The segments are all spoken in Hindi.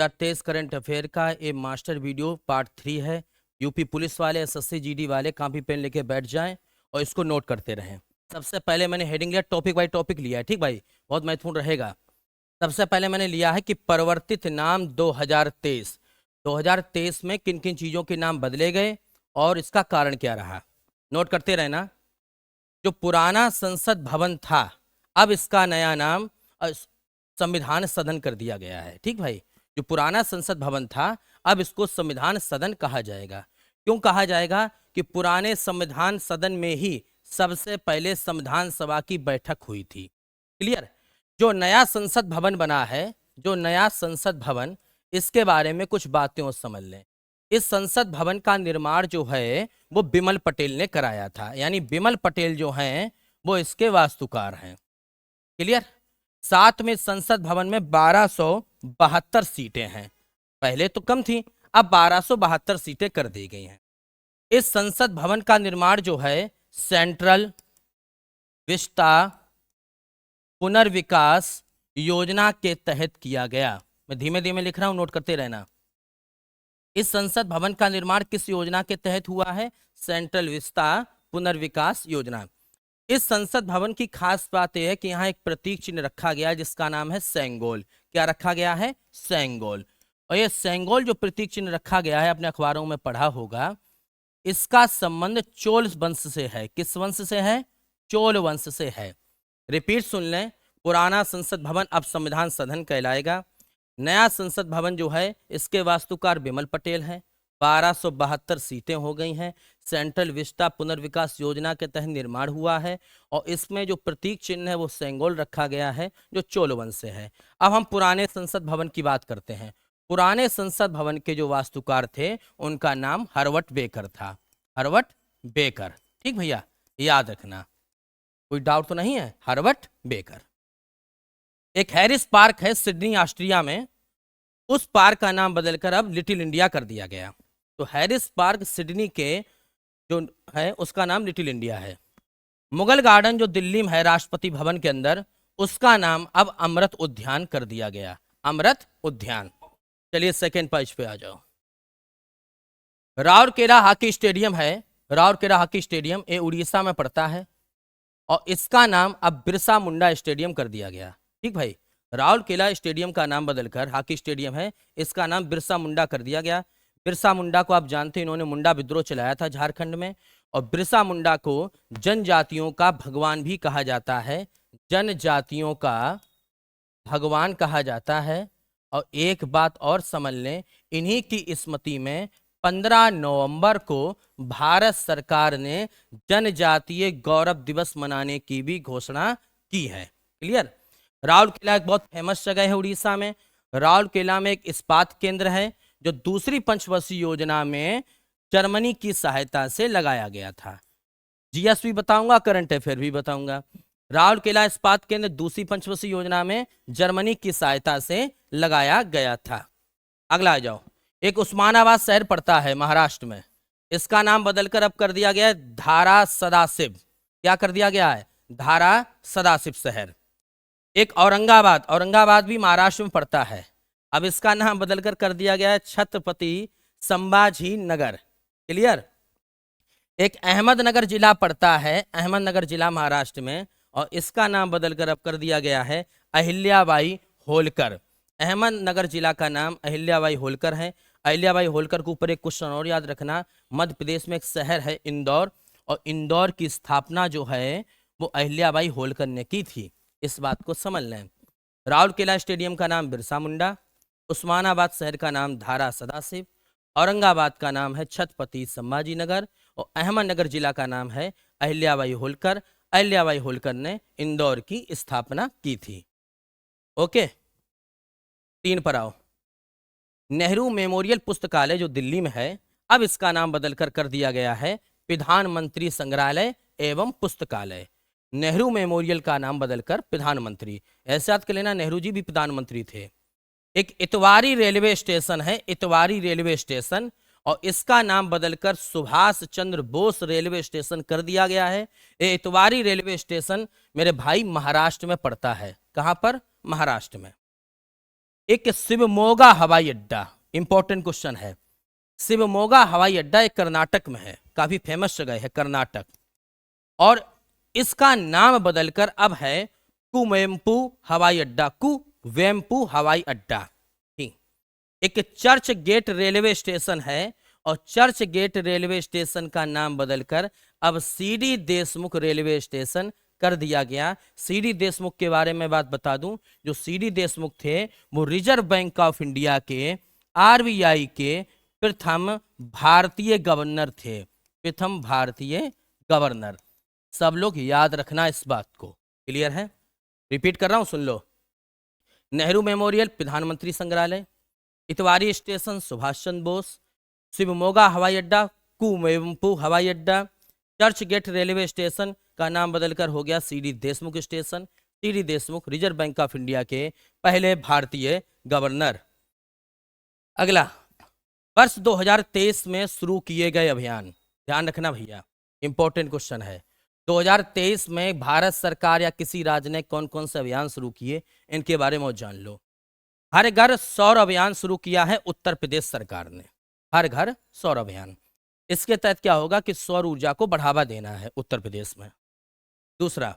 2023 करंट अफेयर का ये मास्टर वीडियो पार्ट 3 है। यूपी पुलिस वाले, एसएससी जीडी वाले कॉपी पेन लेके बैठ जाएं और इसको नोट करते रहें। सबसे पहले मैंने हेडिंग लिया, टॉपिक बाय टॉपिक लिया है, ठीक भाई, बहुत महत्वपूर्ण रहेगा। सबसे पहले मैंने लिया है कि परिवर्तित नाम 2023 में किन किन चीज़ों के नाम बदले गए और इसका कारण क्या रहा। नोट करते रहना। जो पुराना संसद भवन था, अब इसका नया नाम संविधान सदन कर दिया गया है, ठीक भाई। जो पुराना संसद भवन था, अब इसको संविधान सदन कहा जाएगा। क्यों कहा जाएगा? कि पुराने संविधान सदन में ही सबसे पहले संविधान सभा की बैठक हुई थी। क्लियर? जो नया संसद भवन बना है, जो नया संसद भवन, इसके बारे में कुछ बातें और समझ लें। इस संसद भवन का निर्माण जो है वो बिमल पटेल ने कराया था, यानी बिमल पटेल जो हैं वो इसके वास्तुकार हैं। क्लियर? साथ में संसद भवन में 1272 सीटें हैं। पहले तो कम थी, अब 1272 सीटें कर दी गई हैं। इस संसद भवन का निर्माण जो है सेंट्रल विस्टा पुनर्विकास योजना के तहत किया गया। मैं धीमे धीमे लिख रहा हूं, नोट करते रहना। इस संसद भवन का निर्माण किस योजना के तहत हुआ है? सेंट्रल विस्टा पुनर्विकास योजना। इस संसद भवन की खास बात यह है कि यहाँ एक प्रतीक चिन्ह रखा गया है जिसका नाम है सेंगोल। क्या रखा गया है? सेंगोल। और ये सेंगोल जो प्रतीक चिन्ह रखा गया है, अपने अखबारों में पढ़ा होगा, इसका संबंध चोल वंश से है। किस वंश से है? चोल वंश से है। रिपीट सुन लें। पुराना संसद भवन अब संविधान सदन कहलाएगा। नया संसद भवन जो है इसके वास्तुकार बिमल पटेल हैं। 1272 सीटें हो गई हैं। सेंट्रल विस्टा पुनर्विकास योजना के तहत निर्माण हुआ है और इसमें जो प्रतीक चिन्ह है वो सेंगोल रखा गया है जो चोल वंश से है। अब हम पुराने संसद भवन की बात करते हैं। पुराने संसद भवन के जो वास्तुकार थे उनका नाम हरवट बेकर था। हरवट बेकर, ठीक भैया, याद रखना, कोई डाउट तो नहीं है। हरवट बेकर। एक हैरिस पार्क है सिडनी ऑस्ट्रिया में, उस पार्क का नाम बदलकर अब लिटिल इंडिया कर दिया गया। तो हैरिस पार्क सिडनी के जो है उसका नाम लिटिल इंडिया है। मुगल गार्डन जो दिल्ली में है राष्ट्रपति भवन के अंदर, उसका नाम अब अमृत उद्यान कर दिया गया। अमृत उद्यान। चलिए सेकेंड पेज पे आ जाओ। राउरकेला हॉकी स्टेडियम है। राउरकेला हॉकी स्टेडियम ये उड़ीसा में पड़ता है और इसका नाम अब बिरसा मुंडा स्टेडियम कर दिया गया, ठीक भाई। राउरकेला स्टेडियम का नाम बदलकर हॉकी स्टेडियम है, इसका नाम बिरसा मुंडा कर दिया गया। बिरसा मुंडा को आप जानते हैं, इन्होंने मुंडा विद्रोह चलाया था झारखंड में। और बिरसा मुंडा को जनजातियों का भगवान भी कहा जाता है। जनजातियों का भगवान कहा जाता है। और एक बात और समझ लें, इन्हीं की स्मृति में 15 नवंबर को भारत सरकार ने जनजातीय गौरव दिवस मनाने की भी घोषणा की है। क्लियर? राउरकेला एक बहुत फेमस जगह है उड़ीसा में। राउरकेला में एक इस्पात केंद्र है जो दूसरी पंचवर्षीय योजना में जर्मनी की सहायता से लगाया गया था। जीएस भी बताऊंगा, करंट अफेयर भी बताऊंगा। राउरकेला इस्पात केंद्र दूसरी पंचवर्षीय योजना में जर्मनी की सहायता से लगाया गया था। अगला आ जाओ। एक उस्मानाबाद शहर पड़ता है महाराष्ट्र में, इसका नाम बदलकर अब कर दिया गया है धारा सदाशिव। क्या कर दिया गया है? धारा सदाशिव शहर। एक औरंगाबाद, औरंगाबाद भी महाराष्ट्र में पड़ता है, अब इसका नाम बदलकर कर दिया गया है छत्रपति संभाजी नगर। क्लियर? एक अहमदनगर जिला पड़ता है, अहमदनगर जिला महाराष्ट्र में, और इसका नाम बदलकर अब कर दिया गया है अहिल्याबाई होलकर। अहमदनगर जिला का नाम अहिल्याबाई होलकर है। अहिल्याबाई होलकर के ऊपर एक क्वेश्चन और याद रखना। मध्य प्रदेश में एक शहर है इंदौर, और इंदौर की स्थापना जो है वो अहिल्याबाई होलकर ने की थी। इस बात को समझ लें। राउरकेला स्टेडियम का नाम बिरसा मुंडा, उस्मानाबाद शहर का नाम धारा सदाशिव, औरंगाबाद का नाम है छत्रपति संभाजी नगर, और अहमदनगर जिला का नाम है अहिल्याबाई होलकर। अहिल्याबाई होलकर ने इंदौर की स्थापना की थी। ओके, 3 पर आओ। नेहरू मेमोरियल पुस्तकालय जो दिल्ली में है, अब इसका नाम बदलकर कर दिया गया है प्रधानमंत्री संग्रहालय एवं पुस्तकालय। नेहरू मेमोरियल का नाम बदलकर प्रधानमंत्री। ऐसे याद कर लेना, नेहरू जी भी प्रधानमंत्री थे। एक इतवारी रेलवे स्टेशन है, इतवारी रेलवे स्टेशन, और इसका नाम बदलकर सुभाष चंद्र बोस रेलवे स्टेशन कर दिया गया है। ये इतवारी रेलवे स्टेशन मेरे भाई महाराष्ट्र में पड़ता है। कहां पर? महाराष्ट्र में। एक शिवमोगा हवाई अड्डा, इंपॉर्टेंट क्वेश्चन है। शिवमोगा हवाई अड्डा एक कर्नाटक में है, काफी फेमस जगह है कर्नाटक, और इसका नाम बदलकर अब है कुवेम्पु हवाई अड्डा, कुवेम्पु हवाई अड्डा। ठीक। एक चर्च गेट रेलवे स्टेशन है, और चर्च गेट रेलवे स्टेशन का नाम बदलकर अब सीडी देशमुख रेलवे स्टेशन कर दिया गया। सीडी देशमुख के बारे में बात बता दूं, जो सीडी देशमुख थे वो रिजर्व बैंक ऑफ इंडिया के, आरबीआई के प्रथम भारतीय गवर्नर थे, प्रथम भारतीय गवर्नर। सब लोग याद रखना इस बात को, क्लियर है? रिपीट कर रहा हूं, सुन लो। नेहरू मेमोरियल प्रधानमंत्री संग्रहालय, इतवारी स्टेशन सुभाष चंद्र बोस, शिवमोगा हवाई अड्डा कुवेम्पु हवाई अड्डा, चर्च गेट रेलवे स्टेशन का नाम बदलकर हो गया CD Deshmukh station. CD Deshmukh reserve bank of India के पहले भारतीय गवर्नर। अगला, वर्ष 2023 में शुरू किए गए अभियान, ध्यान रखना भैया, इंपॉर्टेंट क्वेश्चन है। 2023 में भारत सरकार या किसी राज्य ने कौन कौन से अभियान शुरू किए, इनके बारे में जान लो। हर घर सौर अभियान शुरू किया है उत्तर प्रदेश सरकार ने, हर घर सौर अभियान। इसके तहत क्या होगा कि सौर ऊर्जा को बढ़ावा देना है उत्तर प्रदेश में। दूसरा,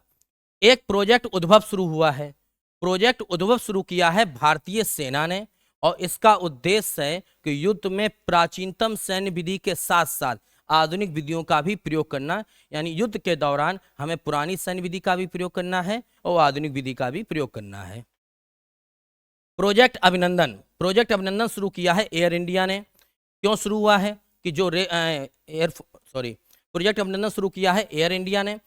एक प्रोजेक्ट उद्भव शुरू हुआ है। प्रोजेक्ट उद्भव शुरू किया है भारतीय सेना ने, और इसका उद्देश्य है कि युद्ध में प्राचीनतम सैन्य विधि के साथ साथ आधुनिक विधियों का भी प्रयोग करना, यानी युद्ध के दौरान हमें पुरानी सैन्य विधि का भी प्रयोग करना है और आधुनिक विधि का भी प्रयोग करना है। प्रोजेक्ट अभिनंदन, प्रोजेक्ट अभिनंदन शुरू किया है एयर इंडिया ने। क्यों शुरू हुआ है कि जो प्रोजेक्ट अभिनंदन शुरू किया है एयर इंडिया ने।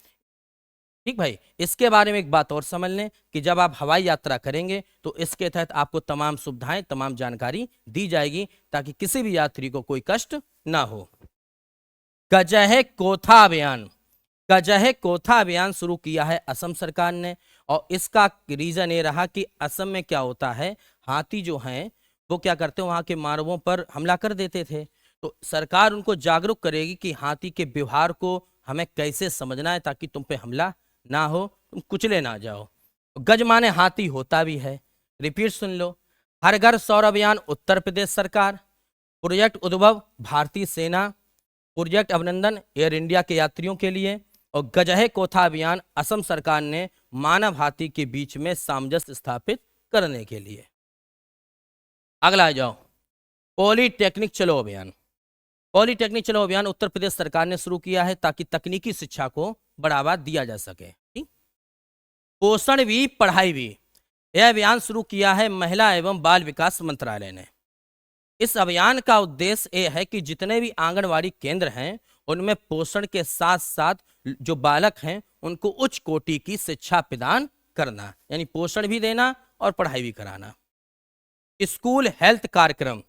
ठीक भाई, इसके बारे में एक बात और समझ लें कि जब आप हवाई यात्रा करेंगे तो इसके तहत आपको तमाम सुविधाएं, तमाम जानकारी दी जाएगी ताकि किसी भी यात्री को कोई कष्ट ना हो। गजह कोथा अभियान, गजह कोथा अभियान शुरू किया है असम सरकार ने, और इसका रीजन ये रहा कि असम में क्या होता है, हाथी जो हैं वो क्या करते हैं, वहां के मानवों पर हमला कर देते थे। तो सरकार उनको जागरूक करेगी कि हाथी के व्यवहार को हमें कैसे समझना है ताकि तुम पे हमला ना हो, तुम कुचले ना जाओ। गज माने हाथी होता भी है। रिपीट सुन लो। हर घर सौर अभियान उत्तर प्रदेश सरकार, प्रोजेक्ट उद्भव भारतीय सेना, प्रोजेक्ट अभिनंदन एयर इंडिया के यात्रियों के लिए, और गजह कोथा अभियान असम सरकार ने मानव हाथी के बीच में सामंजस्य स्थापित करने के लिए। अगला आ जाओ, पॉलीटेक्निक चलो अभियान। पॉलीटेक्निक चलो अभियान उत्तर प्रदेश सरकार ने शुरू किया है ताकि तकनीकी शिक्षा को बढ़ावा दिया जा सके। पोषण भी पढ़ाई भी, यह अभियान शुरू किया है महिला एवं बाल विकास मंत्रालय ने। इस अभियान का उद्देश्य यह है कि जितने भी आंगनवाड़ी केंद्र हैं उनमें पोषण के साथ साथ जो बालक हैं उनको उच्च कोटि की शिक्षा प्रदान करना, यानी पोषण भी देना और पढ़ाई भी कराना। स्कूल हेल्थ कार्यक्रम,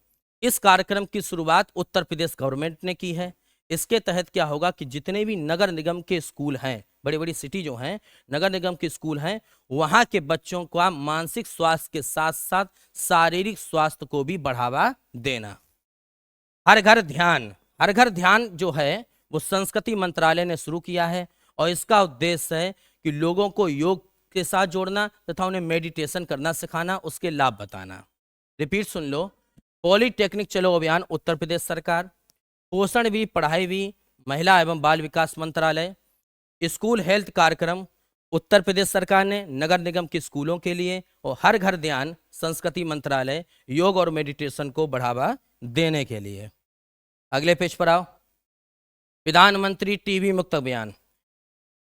इस कार्यक्रम की शुरुआत उत्तर प्रदेश गवर्नमेंट ने की है। इसके तहत क्या होगा कि जितने भी नगर निगम के स्कूल हैं, बड़ी बड़ी सिटी जो हैं, नगर निगम के स्कूल हैं, वहां के बच्चों का मानसिक स्वास्थ्य के साथ साथ शारीरिक स्वास्थ्य को भी बढ़ावा देना। हर घर ध्यान, हर घर ध्यान जो है वो संस्कृति मंत्रालय ने शुरू किया है, और इसका उद्देश्य है कि लोगों को योग के साथ जोड़ना तथा उन्हें मेडिटेशन करना सिखाना, उसके लाभ बताना। रिपीट सुन लो। पॉलीटेक्निक चलो अभियान उत्तर प्रदेश सरकार, पोषण भी पढ़ाई भी महिला एवं बाल विकास मंत्रालय, स्कूल हेल्थ कार्यक्रम उत्तर प्रदेश सरकार ने नगर निगम के स्कूलों के लिए, और हर घर ध्यान संस्कृति मंत्रालय योग और मेडिटेशन को बढ़ावा देने के लिए। अगले पेज पर आओ, प्रधानमंत्री टीबी मुक्त अभियान।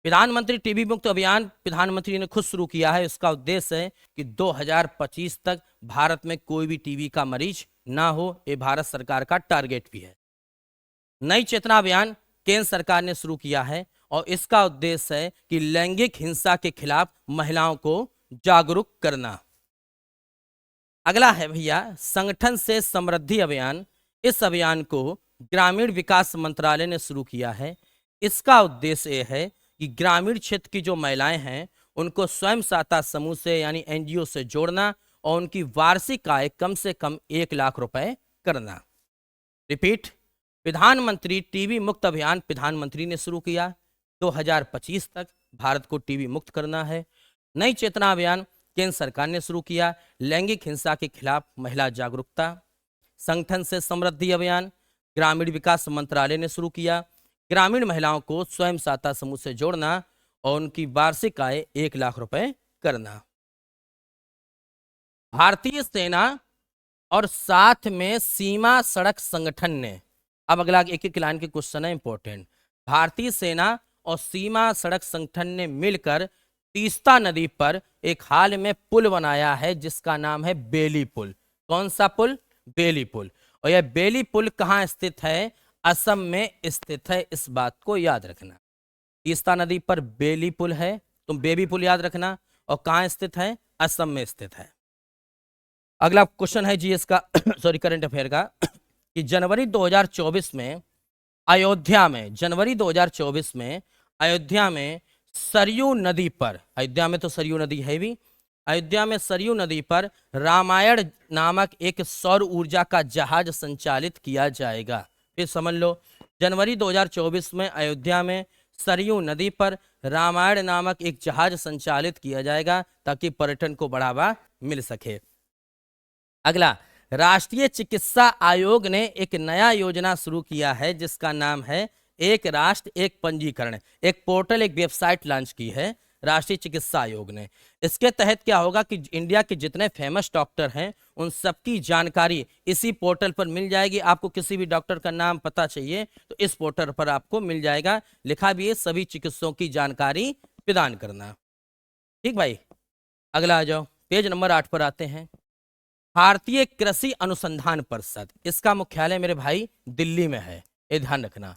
प्रधानमंत्री टीबी मुक्त अभियान प्रधानमंत्री ने खुद शुरू किया है। इसका उद्देश्य है कि 2025 तक भारत में कोई भी टीबी का मरीज ना हो, ये भारत सरकार का टारगेट भी है। नई चेतना अभियान केंद्र सरकार ने शुरू किया है, और इसका उद्देश्य है कि लैंगिक हिंसा के खिलाफ महिलाओं को जागरूक करना। अगला है भैया संगठन से समृद्धि अभियान। इस अभियान को ग्रामीण विकास मंत्रालय ने शुरू किया है। इसका उद्देश्य यह है कि ग्रामीण क्षेत्र की जो महिलाएं हैं उनको स्वयं सहायता समूह से यानी एनजीओ से जोड़ना, और उनकी वार्षिक आय कम से कम 1 लाख रुपए करना। रिपीट, प्रधानमंत्री टीबी मुक्त अभियान प्रधानमंत्री ने शुरू किया। 2025 तक भारत को टीबी मुक्त करना है। नई चेतना अभियान केंद्र सरकार ने शुरू किया। लैंगिक हिंसा के खिलाफ महिला जागरूकता, संगठन से समृद्धि अभियान ग्रामीण विकास मंत्रालय ने शुरू किया। ग्रामीण महिलाओं को स्वयं सहायता समूह से जोड़ना और उनकी वार्षिक आय 1 लाख रुपए करना। भारतीय सेना और साथ में सीमा सड़क संगठन ने, अब अगला एक एक लाइन के क्वेश्चन है इंपॉर्टेंट। भारतीय सेना और सीमा सड़क संगठन ने मिलकर तीस्ता नदी पर एक हाल में पुल बनाया है जिसका नाम है बेली पुल। कौन सा पुल? बेली पुल। और यह बेली पुल कहाँ स्थित है? असम में स्थित है, इस बात को याद रखना। तीस्ता नदी पर बेली पुल है, तुम बेबी पुल याद रखना। और कहाँ स्थित है? असम में स्थित है। अगला क्वेश्चन है जीएस का सॉरी करंट अफेयर का कि जनवरी 2024 में अयोध्या में, जनवरी 2024 में अयोध्या में सरयू नदी पर, अयोध्या में तो सरयू नदी है भी, अयोध्या में सरयू नदी पर रामायण नामक एक सौर ऊर्जा का जहाज संचालित किया जाएगा। फिर समझ लो, जनवरी 2024 में अयोध्या में सरयू नदी पर रामायण नामक एक जहाज संचालित किया जाएगा ताकि पर्यटन को बढ़ावा मिल सके। अगला, राष्ट्रीय चिकित्सा आयोग ने एक नया योजना शुरू किया है जिसका नाम है एक राष्ट्र एक पंजीकरण। एक पोर्टल, एक वेबसाइट लॉन्च की है राष्ट्रीय चिकित्सा आयोग ने। इसके तहत क्या होगा कि इंडिया के जितने फेमस डॉक्टर हैं उन सबकी जानकारी इसी पोर्टल पर मिल जाएगी। आपको किसी भी डॉक्टर का नाम पता चाहिए तो इस पोर्टल पर आपको मिल जाएगा। लिखा भी है सभी चिकित्सकों की जानकारी प्रदान करना। ठीक भाई, अगला आ जाओ, पेज नंबर 8 पर आते हैं। भारतीय कृषि अनुसंधान परिषद, इसका मुख्यालय मेरे भाई दिल्ली में है, ये ध्यान रखना।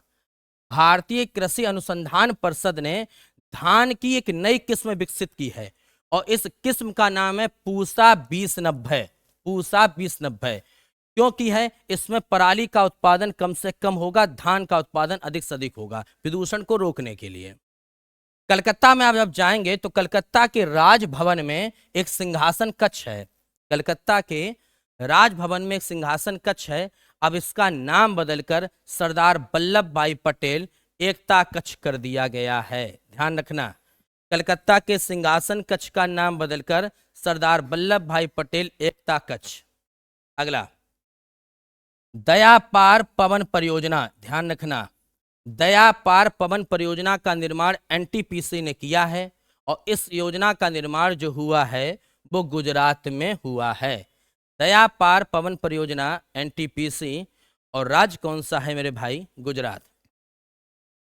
भारतीय कृषि अनुसंधान परिषद ने धान की एक नई किस्म विकसित की है और इस किस्म का नाम है पूसा 2090। पूसा 2090 क्यों की है? इसमें पराली का उत्पादन कम से कम होगा, धान का उत्पादन अधिक से अधिक होगा, प्रदूषण को रोकने के लिए। कलकत्ता में आप जब जाएंगे तो कलकत्ता के राजभवन में एक सिंहासन कक्ष है। कलकत्ता के राजभवन में एक सिंहासन कक्ष है। अब इसका नाम बदलकर सरदार वल्लभ भाई पटेल एकता कक्ष कर दिया गया है। ध्यान रखना, कलकत्ता के सिंहासन कक्ष का नाम बदलकर सरदार वल्लभ भाई पटेल एकता कक्ष। अगला, दया पार पवन परियोजना, ध्यान रखना, दया पार पवन परियोजना का निर्माण एनटीपीसी ने किया है और इस योजना का निर्माण जो हुआ है वो गुजरात में हुआ है। दया पार पवन परियोजना एनटीपीसी, और राज्य कौन सा है मेरे भाई? गुजरात।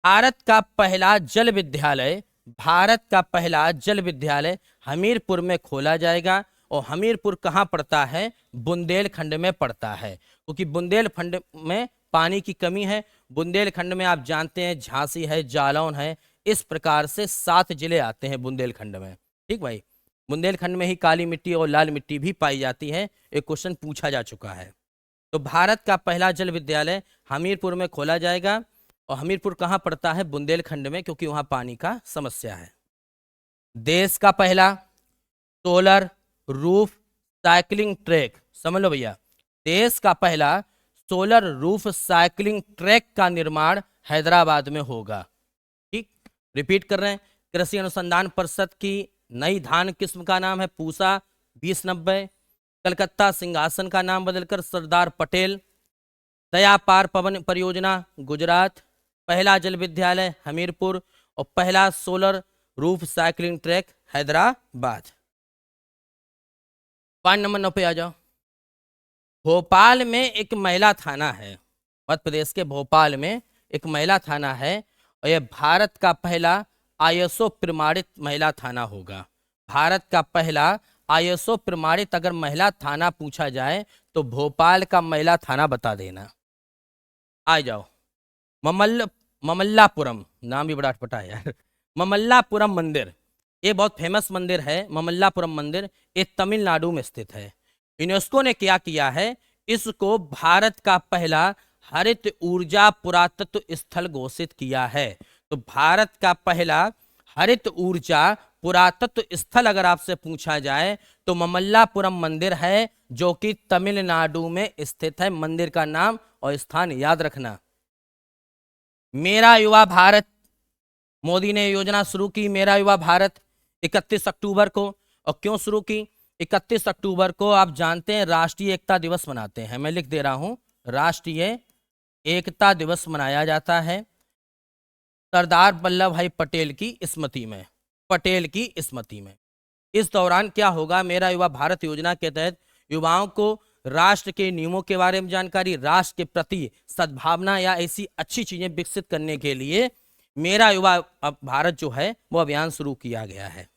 भारत का पहला जल विद्यालय, भारत का पहला जल विद्यालय हमीरपुर में खोला जाएगा। और हमीरपुर कहाँ पड़ता है? बुंदेलखंड में पड़ता है, क्योंकि बुंदेलखंड में पानी की कमी है। बुंदेलखंड में आप जानते हैं झांसी है, जालौन है, इस प्रकार से 7 जिले आते हैं बुंदेलखंड में। ठीक भाई, बुंदेलखंड में ही काली मिट्टी और लाल मिट्टी भी पाई जाती है, एक क्वेश्चन पूछा जा चुका है। तो भारत का पहला जल विद्यालय हमीरपुर में खोला जाएगा। और हमीरपुर कहाँ पड़ता है? बुंदेलखंड में, क्योंकि वहाँ पानी का समस्या है। देश का पहला सोलर रूफ साइकिलिंग ट्रैक, समझ लो भैया, देश का पहला सोलर रूफ साइकिलिंग ट्रैक का निर्माण हैदराबाद में होगा। ठीक, रिपीट कर रहे हैं, कृषि अनुसंधान परिषद की नई धान किस्म का नाम है पूसा 2090। कलकत्ता सिंहासन का नाम बदलकर सरदार पटेल। दया पार पवन परियोजना गुजरात, पहला जल विद्यालय हमीरपुर और पहला solar roof cycling track Hyderabad. Point number 9 पे आ जाओ। भोपाल में एक महिला थाना है, मध्य प्रदेश के भोपाल में एक महिला थाना है और यह भारत का पहला आईएसओ प्रमाणित महिला थाना होगा। भारत का पहला आईएसओ प्रमाणित अगर महिला थाना पूछा जाए तो भोपाल का महिला थाना बता देना। आ जाओ, ममल्लापुरम, नाम भी बड़ा अटपटा है यार। ममल्लापुरम मंदिर, ये बहुत फेमस मंदिर है। ममल्लापुरम मंदिर ये तमिलनाडु में स्थित है। यूनेस्को ने क्या किया है? इसको भारत का पहला हरित ऊर्जा पुरातत्व स्थल घोषित किया है। तो भारत का पहला हरित ऊर्जा पुरातत्व स्थल अगर आपसे पूछा जाए तो ममल्लापुरम मंदिर है, जो कि तमिलनाडु में स्थित है। मंदिर का नाम और स्थान याद रखना। मेरा युवा भारत, मोदी ने योजना शुरू की मेरा युवा भारत 31 अक्टूबर को, और क्यों शुरू की? 31 अक्टूबर को आप जानते हैं राष्ट्रीय एकता दिवस मनाते हैं। मैं लिख दे रहा हूं, राष्ट्रीय एकता दिवस मनाया जाता है सरदार वल्लभ भाई पटेल की स्मृति में, पटेल की स्मृति में। इस दौरान क्या होगा, मेरा युवा भारत योजना के तहत युवाओं को राष्ट्र के नियमों के बारे में जानकारी, राष्ट्र के प्रति सद्भावना या ऐसी अच्छी चीजें विकसित करने के लिए मेरा युवा भारत जो है वो अभियान शुरू किया गया है।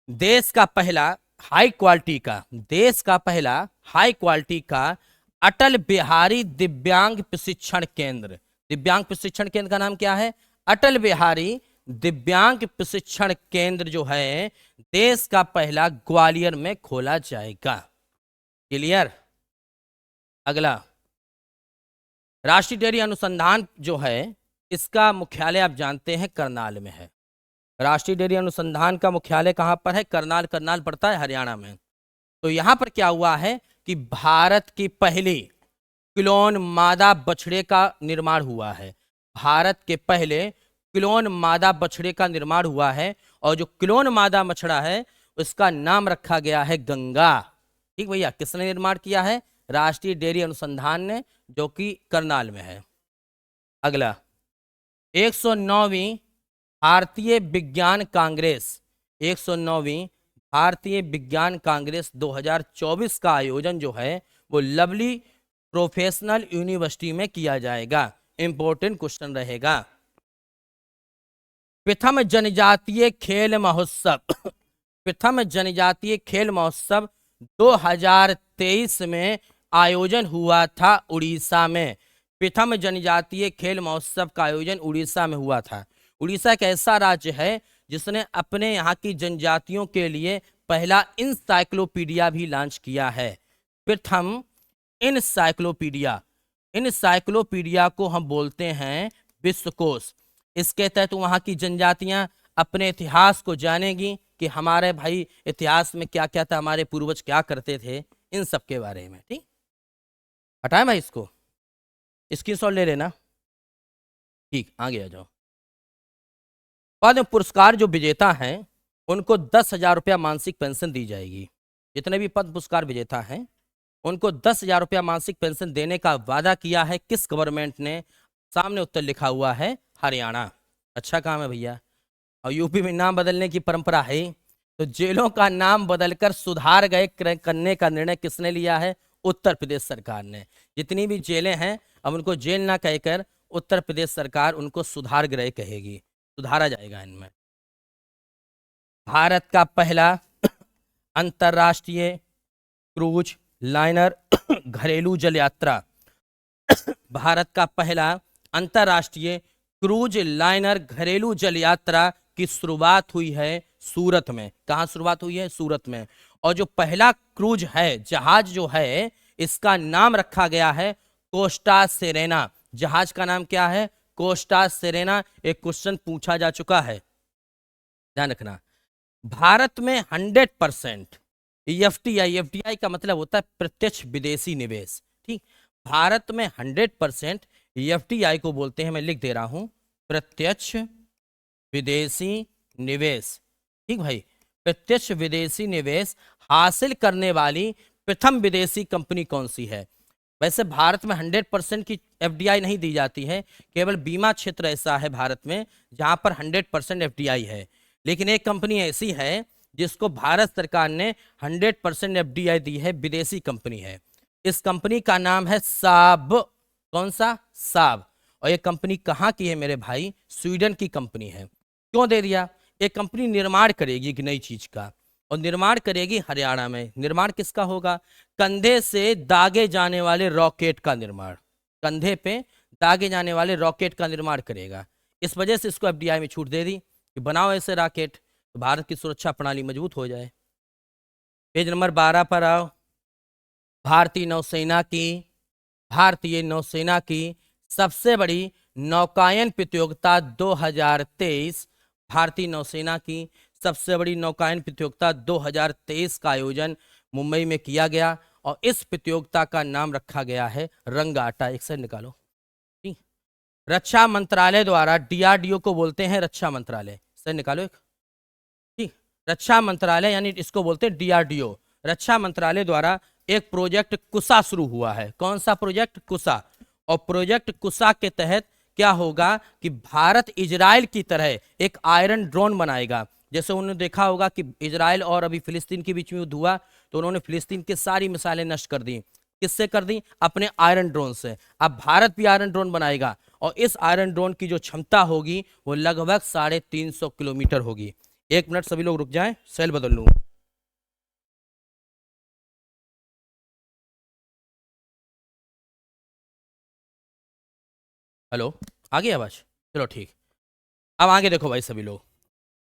देश का पहला हाई क्वालिटी का, देश का पहला हाई क्वालिटी का अटल बिहारी दिव्यांग प्रशिक्षण केंद्र, दिव्यांग प्रशिक्षण केंद्र का नाम क्या है? अटल बिहारी दिव्यांग प्रशिक्षण केंद्र जो है देश का पहला ग्वालियर में खोला जाएगा। क्लियर? अगला, राष्ट्रीय डेयरी अनुसंधान जो है इसका मुख्यालय आप जानते हैं करनाल में है। राष्ट्रीय डेयरी अनुसंधान का मुख्यालय कहां पर है? करनाल। करनाल पड़ता है हरियाणा में। तो यहां पर क्या हुआ है कि भारत की पहली क्लोन मादा बछड़े का निर्माण हुआ है। भारत के पहले क्लोन मादा बछड़े का निर्माण हुआ है और जो क्लोन मादा बछड़ा है उसका नाम रखा गया है गंगा। ठीक भैया, किसने निर्माण किया है? राष्ट्रीय डेयरी अनुसंधान ने, जो कि करनाल में है। अगला, 109वीं भारतीय विज्ञान कांग्रेस, 109वीं भारतीय विज्ञान कांग्रेस 2024 का आयोजन जो है वो लवली प्रोफेशनल यूनिवर्सिटी में किया जाएगा। इंपॉर्टेंट क्वेश्चन रहेगा। प्रथम जनजातीय खेल महोत्सव, प्रथम जनजातीय खेल महोत्सव 2023 में आयोजन हुआ था उड़ीसा में। प्रथम जनजातीय खेल महोत्सव का आयोजन उड़ीसा में हुआ था। उड़ीसा एक ऐसा राज्य है जिसने अपने यहाँ की जनजातियों के लिए पहला इंसाइक्लोपीडिया भी लॉन्च किया है। प्रथम इंसाइक्लोपीडिया, इंसाइक्लोपीडिया को हम बोलते हैं विश्वकोश। इसके तहत वहाँ की जनजातियाँ अपने इतिहास को जानेगी कि हमारे भाई इतिहास में क्या क्या था, हमारे पूर्वज क्या करते थे, इन सब के बारे में। ठीक, हटाएं भाई इसको, स्क्रीनशॉट ले लेना। ठीक, आगे आ जाओ। पद्म पुरस्कार जो विजेता हैं उनको 10,000 रुपया मासिक पेंशन दी जाएगी। जितने भी पद्म पुरस्कार विजेता हैं उनको 10,000 रुपया मासिक पेंशन देने का वादा किया है किस गवर्नमेंट ने? सामने उत्तर लिखा हुआ है हरियाणा। अच्छा काम है भैया। और यूपी में नाम बदलने की परंपरा है, तो जेलों का नाम बदलकर सुधार गए करने का निर्णय किसने लिया है? उत्तर प्रदेश सरकार ने। जितनी भी जेलें हैं अब उनको जेल ना कहकर उत्तर प्रदेश सरकार उनको सुधार गृह कहेगी, सुधारा जाएगा इनमें। भारत का पहला अंतरराष्ट्रीय क्रूज लाइनर घरेलू जल यात्रा, भारत का पहला अंतरराष्ट्रीय क्रूज लाइनर घरेलू जल यात्रा की शुरुआत हुई है सूरत में। कहाँ शुरुआत हुई है? सूरत में। और जो पहला क्रूज है, जहाज जो है, इसका नाम रखा गया है कोस्टा सेरेना। जहाज का नाम क्या है? Costa Serena. एक क्वेश्चन पूछा जा चुका है, ध्यान रखना। भारत में 100% एफडीआई, एफडीआई का मतलब होता है प्रत्यक्ष विदेशी निवेश। ठीक, भारत में 100% एफडीआई को बोलते हैं, मैं लिख दे रहा हूं, प्रत्यक्ष विदेशी निवेश। ठीक भाई, प्रत्यक्ष विदेशी निवेश हासिल करने वाली प्रथम विदेशी कंपनी कौन सी है? वैसे भारत में 100% की एफडीआई नहीं दी जाती है, केवल बीमा क्षेत्र ऐसा है भारत में जहां पर 100% एफडीआई है। लेकिन एक कंपनी ऐसी है जिसको भारत सरकार ने 100% एफडीआई दी है, विदेशी कंपनी है। इस कंपनी का नाम है साब। कौन सा? साब। और ये कंपनी कहाँ की है मेरे भाई? स्वीडन की कंपनी है। क्यों दे दिया? एक कंपनी निर्माण करेगी एक नई चीज का, और निर्माण करेगी हरियाणा में। निर्माण किसका होगा? कंधे से दागे जाने वाले रॉकेट का निर्माण, कंधे पे दागे जाने वाले रॉकेट का निर्माण करेगा। इस वजह से इसको एफडीआई में छूट दे दी कि बनाओ ऐसे रॉकेट तो भारत की सुरक्षा प्रणाली मजबूत हो जाए। पेज नंबर 12 पर आओ। भारतीय नौसेना की, भारतीय नौसेना की सबसे बड़ी नौकायन प्रतियोगिता 2023, भारतीय नौसेना की सबसे बड़ी नौकायन प्रतियोगिता 2023 का आयोजन मुंबई में किया गया और इस प्रतियोगिता का नाम रखा गया है रंगाटा। एक से निकालो। ठीक, रक्षा मंत्रालय द्वारा, डीआरडीओ को बोलते हैं रक्षा मंत्रालय, से निकालो एक। ठीक, रक्षा मंत्रालय यानी इसको बोलते हैं डीआरडीओ, रक्षा मंत्रालय द्वारा एक प्रोजेक्ट कुशा शुरू हुआ है। कौन सा प्रोजेक्ट? कुशा। और प्रोजेक्ट कुशा के तहत क्या होगा कि भारत इजराइल की तरह एक आयरन ड्रोन बनाएगा। जैसे उन्होंने देखा होगा कि इजराइल और अभी फिलिस्तीन के बीच में युद्ध हुआ, तो उन्होंने फिलिस्तीन की सारी मिसाइलें नष्ट कर दी। किससे कर दी? अपने आयरन ड्रोन से। अब भारत भी आयरन ड्रोन बनाएगा और इस आयरन ड्रोन की जो क्षमता होगी वो लगभग 350 किलोमीटर होगी। 1 मिनट सभी लोग रुक जाएं, सेल बदल लूं। हेलो, आ गई आवाज? चलो ठीक। अब आगे देखो भाई सभी लोग।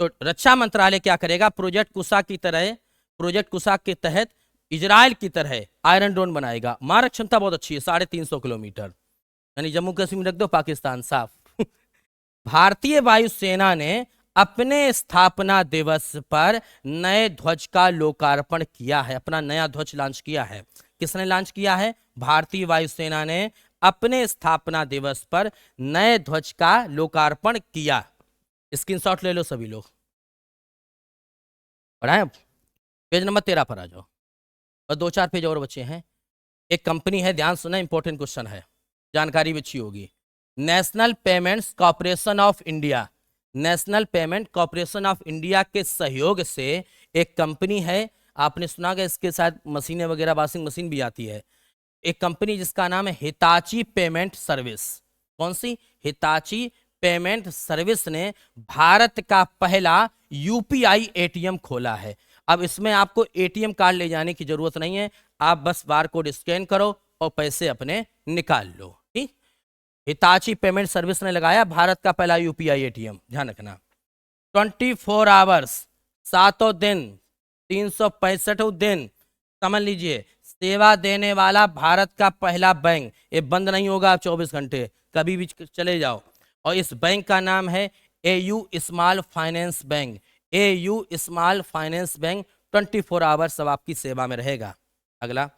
तो रक्षा मंत्रालय क्या करेगा? प्रोजेक्ट कुशा की तरह, प्रोजेक्ट कुशा के तहत इजराइल की तरह आयरन ड्रोन बनाएगा। मारक क्षमता बहुत अच्छी है, 350 किलोमीटर, यानी जम्मू कश्मीर रख दो, पाकिस्तान साफ। भारतीय वायुसेना ने अपने स्थापना दिवस पर नए ध्वज का लोकार्पण किया है। अपना नया ध्वज लॉन्च किया है। किसने लॉन्च किया है? भारतीय वायुसेना ने अपने स्थापना दिवस पर नए ध्वज का लोकार्पण किया। स्क्रीनशॉट ले लो सभी लोग। पढ़ाएं? अब पेज नंबर 13 पर आ जाओ, और 2-4 पेज और बचे हैं। एक कंपनी है, ध्यान सुना, इंपॉर्टेंट क्वेश्चन है, जानकारी भी अच्छी होगी। National payments corporation of India, national payment corporation of India के सहयोग से एक कंपनी है, आपने सुना होगा, इसके साथ मशीनें वगैरह, वॉशिंग मशीन भी आती है। एक कंपनी जिसका नाम है हिताची पेमेंट सर्विस। कौन सी? हिताची पेमेंट सर्विस ने भारत का पहला यूपीआई एटीएम खोला है। अब इसमें आपको एटीएम कार्ड ले जाने की जरूरत नहीं है, आप बस बार कोड स्कैन करो और पैसे अपने निकाल लो। ठीक, हिताची पेमेंट सर्विस ने लगाया भारत का पहला यूपीआई एटीएम, ध्यान रखना। 24 आवर्स, 7 दिन, 365 दिन, समझ लीजिए, सेवा देने वाला भारत का पहला बैंक। ये बंद नहीं होगा, आप 24 घंटे कभी भी चले जाओ। और इस बैंक का नाम है AU small finance bank. AU small finance bank 24 hours सब आपकी सेवा में रहेगा। अगला,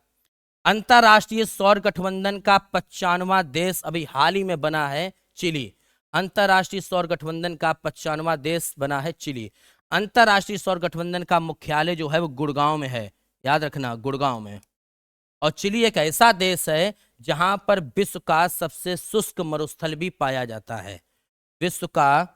अंतरराष्ट्रीय सौर गठबंधन का 95वां देश अभी हाल ही में बना है चिली। अंतरराष्ट्रीय सौर गठबंधन का 95वां देश बना है चिली। अंतरराष्ट्रीय सौर गठबंधन का मुख्यालय जो है वो गुड़गांव में है, याद रखना, गुड़गांव में। और चिली एक ऐसा देश है जहां पर विश्व का सबसे शुष्क मरुस्थल भी पाया जाता है। विश्व का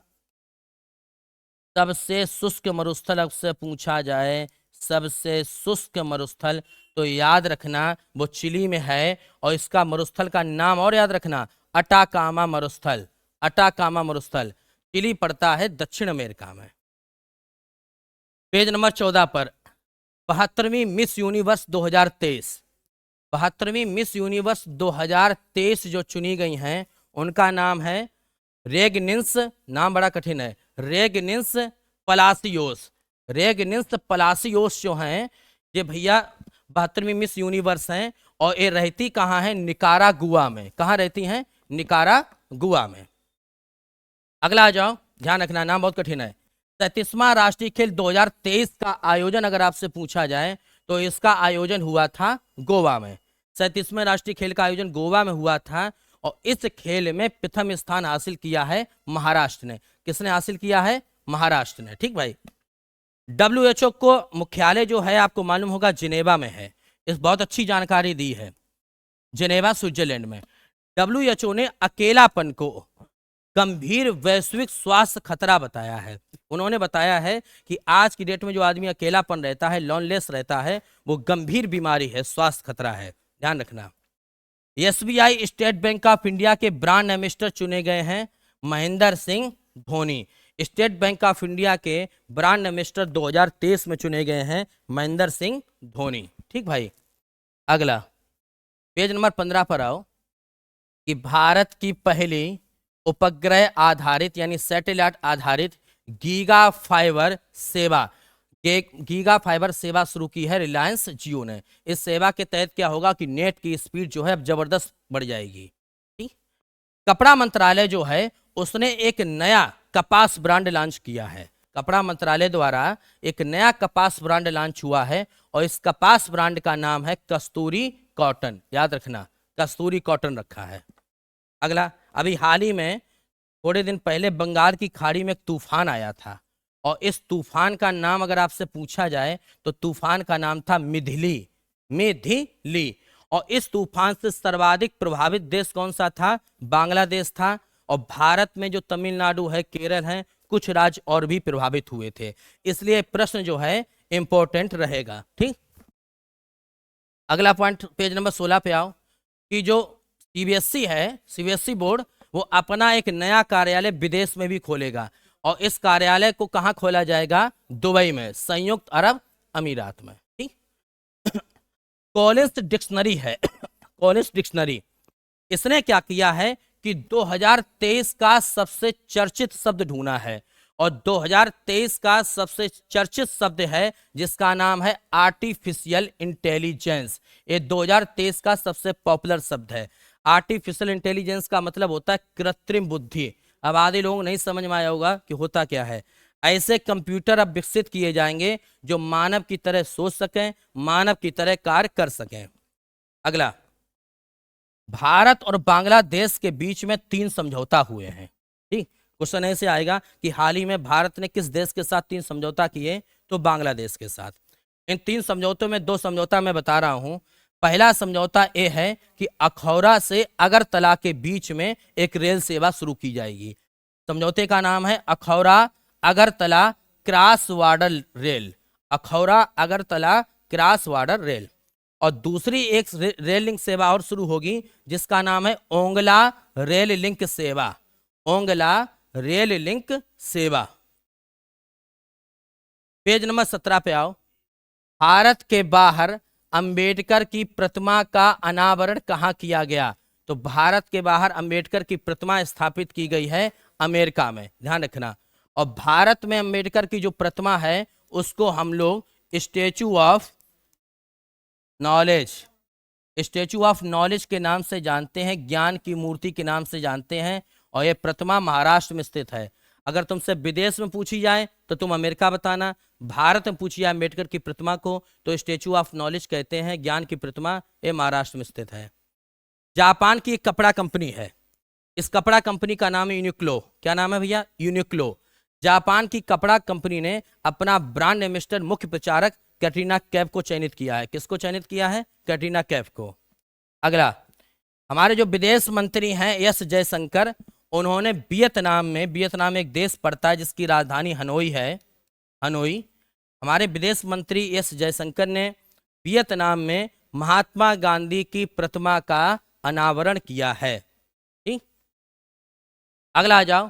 सबसे शुष्क मरुस्थल आपसे पूछा जाए, सबसे शुष्क मरुस्थल, तो याद रखना वो चिली में है। और इसका मरुस्थल का नाम और याद रखना, अटाकामा मरुस्थल। अटाकामा मरुस्थल चिली पड़ता है दक्षिण अमेरिका में। पेज नंबर 14 पर 72वीं मिस यूनिवर्स 2023, 72वीं मिस यूनिवर्स 2023 जो चुनी गई हैं उनका नाम है रेगनिन्स, नाम बड़ा कठिन है, रेगनिन्स पलासियोस। रेगनिन्स पलासियोस जो हैं ये भैया 72वीं मिस यूनिवर्स हैं, और ये रहती कहाँ है? निकारागुआ में। कहाँ रहती हैं? निकारागुआ में। अगला आ जाओ, ध्यान रखना, नाम बहुत कठिन है। 37वां राष्ट्रीय खेल 2023 का आयोजन अगर आपसे पूछा जाए तो इसका आयोजन हुआ था गोवा में। 37वें राष्ट्रीय खेल का आयोजन गोवा में हुआ था, और इस खेल में प्रथम स्थान हासिल किया है महाराष्ट्र ने। किसने हासिल किया है? महाराष्ट्र ने। ठीक भाई। WHO को मुख्यालय जो है आपको मालूम होगा जिनेवा में है। इस बहुत अच्छी जानकारी दी है, जिनेवा स्विट्जरलैंड में। WHO ने अकेलापन को गंभीर वैश्विक स्वास्थ्य खतरा बताया है। उन्होंने बताया है कि आज की डेट में जो आदमी अकेलापन रहता है, लॉनलेस रहता है, वो गंभीर बीमारी है, स्वास्थ्य खतरा है, ध्यान रखना। SBI state bank of India के ब्रांड एम्बेसडर चुने गए हैं Mahendra Singh Dhoni. State bank of India के ब्रांड एम्बेसडर 2023 में चुने गए हैं महेंद्र सिंह धोनी। ठीक भाई। अगला पेज नंबर 15 पर आओ कि भारत की पहली उपग्रह आधारित यानी सैटेलाइट आधारित गीगा फाइबर सेवा, गीगा फाइबर सेवा शुरू की है रिलायंस जियो ने। इस सेवा के तहत क्या होगा कि नेट की स्पीड जो है अब जबरदस्त बढ़ जाएगी। ठीक। कपड़ा मंत्रालय जो है उसने एक नया कपास ब्रांड लॉन्च किया है। कपड़ा मंत्रालय द्वारा एक नया कपास ब्रांड लॉन्च हुआ है, और इस कपास ब्रांड का नाम है कस्तूरी कॉटन, याद रखना, कस्तूरी कॉटन रखा है। अगला, अभी हाल ही में थोड़े दिन पहले बंगाल की खाड़ी में एक तूफान आया था, और इस तूफान का नाम अगर आपसे पूछा जाए तो तूफान का नाम था मिथिली, मिथिली। और इस तूफान से सर्वाधिक प्रभावित देश कौन सा था? बांग्लादेश था। और भारत में जो तमिलनाडु है, केरल है, कुछ राज्य और भी प्रभावित हुए थे। इसलिए प्रश्न जो है इंपॉर्टेंट रहेगा। ठीक, अगला पॉइंट पेज नंबर 16 पे आओ कि जो सीबीएसई है, सीबीएसई बोर्ड, वो अपना एक नया कार्यालय विदेश में भी खोलेगा। और इस कार्यालय को कहाँ खोला जाएगा? दुबई में, संयुक्त अरब अमीरात में। ठीक, कॉलेज डिक्शनरी है, कॉलेज डिक्शनरी, इसने क्या किया है कि 2023 का सबसे चर्चित शब्द ढूंढा है। और 2023 का सबसे चर्चित शब्द है जिसका नाम है आर्टिफिशियल इंटेलिजेंस। ये 2023 का सबसे पॉपुलर शब्द है। आर्टिफिशियल इंटेलिजेंस का मतलब होता है कृत्रिम बुद्धि। अब आधे लोग नहीं समझ में आया होगा कि होता क्या है। ऐसे कंप्यूटर अब विकसित किए जाएंगे जो मानव की तरह सोच सकें, मानव की तरह कार्य कर सकें। अगला, भारत और बांग्लादेश के बीच में 3 समझौता हुए हैं। ठीक, क्वेश्चन ऐसे आएगा कि हाल ही में भारत ने किस देश के साथ 3 समझौता किए? तो बांग्लादेश के साथ। इन 3 समझौतों में 2 समझौता मैं बता रहा हूं। पहला समझौता ये है कि अखौरा से अगरतला के बीच में एक रेल सेवा शुरू की जाएगी। समझौते का नाम है Akhaura Agartala cross border rail, Akhaura Agartala cross border rail. और दूसरी एक रेल लिंक सेवा और शुरू होगी जिसका नाम है ओंगला रेल लिंक सेवा, ओंगला रेल लिंक सेवा। पेज नंबर 17 पे आओ। भारत के बाहर अंबेडकर की प्रतिमा का अनावरण कहाँ किया गया? तो भारत के बाहर अंबेडकर की प्रतिमा स्थापित की गई है अमेरिका में, ध्यान रखना। और भारत में अंबेडकर की जो प्रतिमा है उसको हम लोग statue of knowledge, statue of knowledge के नाम से जानते हैं, ज्ञान की मूर्ति के नाम से जानते हैं। और यह प्रतिमा महाराष्ट्र में स्थित है। अगर तुमसे विदेश में पूछी जाए तो तुम अमेरिका बताना, भारत में पूछी जाए अम्बेडकर की प्रतिमा को तो स्टैचू ऑफ नॉलेज कहते हैं, ज्ञान की प्रतिमा, ये महाराष्ट्र में स्थित है। जापान की एक कपड़ा कंपनी है, इस कपड़ा कंपनी का नाम है यूनिक्लो। क्या नाम है भैया? यूनिक्लो। जापान की कपड़ा कंपनी ने अपना ब्रांड एम्बेसडर, मुख्य प्रचारक कैटरीना कैफ को चयनित किया है। किसको चयनित किया है? कैटरीना कैफ को। अगला, हमारे जो विदेश मंत्री हैं एस जयशंकर, उन्होंने वियतनाम में, वियतनाम एक देश पड़ता है जिसकी राजधानी हनोई है, हनोई। हमारे विदेश मंत्री एस जयशंकर ने वियतनाम में महात्मा गांधी की प्रतिमा का अनावरण किया है। ठीक, अगला आ जाओ।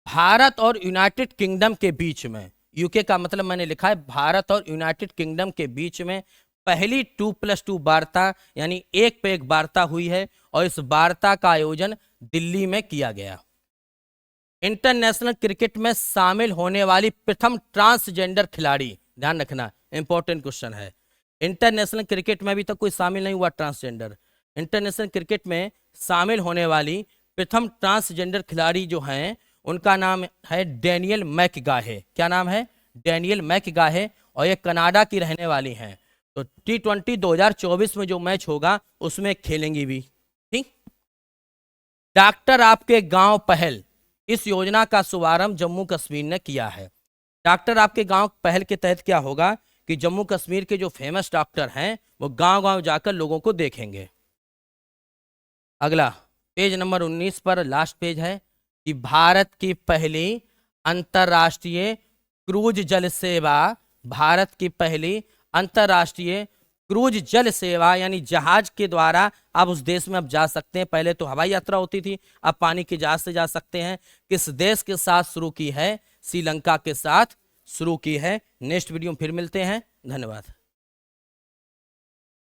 भारत और यूनाइटेड किंगडम के बीच में, यूके का मतलब मैंने लिखा है, भारत और यूनाइटेड किंगडम के बीच में पहली 2+2 वार्ता यानी 1 पे 1 वार्ता हुई है। और इस वार्ता का आयोजन दिल्ली में किया गया। इंटरनेशनल क्रिकेट में शामिल होने वाली प्रथम ट्रांसजेंडर खिलाड़ी, ध्यान रखना इंपॉर्टेंट क्वेश्चन है। इंटरनेशनल क्रिकेट में अभी तक कोई शामिल नहीं हुआ ट्रांसजेंडर। इंटरनेशनल क्रिकेट में शामिल होने वाली प्रथम ट्रांसजेंडर खिलाड़ी जो हैं उनका नाम है डैनियल मैकगाहे। क्या नाम है? डैनियल मैकगाहे। और ये कनाडा की रहने वाली हैं। तो T20 2024 में जो मैच होगा उसमें खेलेंगी भी। ठीक, डॉक्टर आपके गांव पहल, इस योजना का शुभारंभ जम्मू कश्मीर ने किया है। डॉक्टर आपके गांव पहल के तहत क्या होगा कि जम्मू कश्मीर के जो फेमस डॉक्टर हैं वो गांव गांव जाकर लोगों को देखेंगे। अगला पेज नंबर 19 पर लास्ट पेज है कि भारत की पहली अंतर्राष्ट्रीय क्रूज जल सेवा, भारत की पहली अंतर्राष्ट्रीय क्रूज जल सेवा यानी जहाज के द्वारा आप उस देश में अब जा सकते हैं। पहले तो हवाई यात्रा होती थी, अब पानी के जहाज से जा सकते हैं। किस देश के साथ शुरू की है? श्रीलंका के साथ शुरू की है। नेक्स्ट वीडियो में फिर मिलते हैं, धन्यवाद।